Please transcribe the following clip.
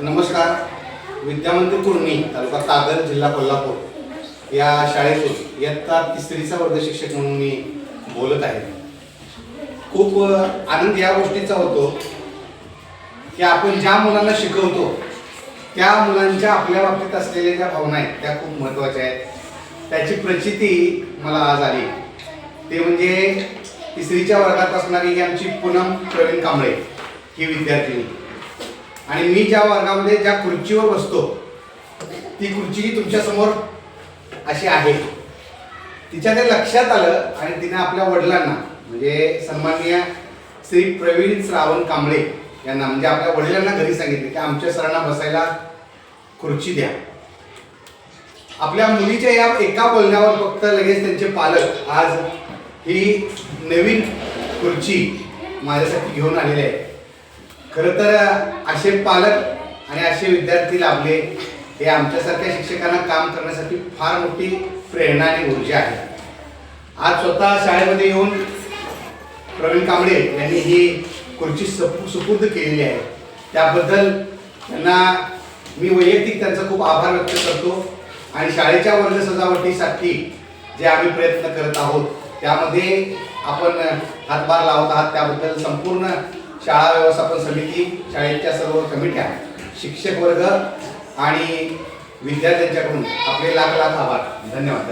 नमस्कार. विद्यामंदिर कुर्णी, तालुका कागल, जिल्हा कोल्हापूर या शाळेतून इयत्ता 3रीचा वर्ग शिक्षक म्हणून मी बोलत आहे. खूप आनंद या गोष्टीचा होतो की आपण ज्या मुलांना शिकवतो त्या मुलांच्या आपल्या बाबतीत असलेल्या ज्या भावना आहेत त्या खूप महत्त्वाच्या आहेत. त्याची प्रचिती मला आज आली. ते म्हणजे 3रीच्या वर्गात असणारी ही आमची पूनम प्रवीण कांबळे ही विद्यार्थिनी. आणि मी ज्या वर्गामध्ये ज्या खुर्चीवर बसतो ती खुर्ची तुमच्यासमोर अशी आहे. तिच्या ते लक्षात आलं आणि तिने आपल्या वडिलांना म्हणजे सन्माननीय श्री प्रवीण श्रावण कांबळे यांना म्हणजे आपल्या वडिलांना घरी सांगितले की आमच्या सरांना बसायला खुर्ची द्या. आपल्या मुलीच्या या एका बोलण्यावर फक्त लगेच त्यांचे पालक आज ही नवीन खुर्ची माझ्यासाठी घेऊन आलेले आहेत. खरं तर असे पालक आणि असे विद्यार्थी लाभले हे आमच्यासारख्या शिक्षकांना काम करण्यासाठी फार मोठी प्रेरणा आणि ऊर्जा आहे. आज स्वतः शाळेमध्ये येऊन प्रवीण कांबळे यांनी ही खुर्ची सुपूर्द केलेली आहे. त्याबद्दल त्यांना मी वैयक्तिक त्यांचा खूप आभार व्यक्त करतो. आणि शाळेच्या वर्ग सजावटीसाठी जे आम्ही प्रयत्न करत आहोत त्यामध्ये आपण हातभार लावत आहात त्याबद्दल संपूर्ण शाळा व्यवस्थापन समिती, शाळेच्या सर्व कमिट्या, शिक्षक वर्ग आणि विद्यार्थ्यांच्याकडून आपले लाख लाख आभार. धन्यवाद.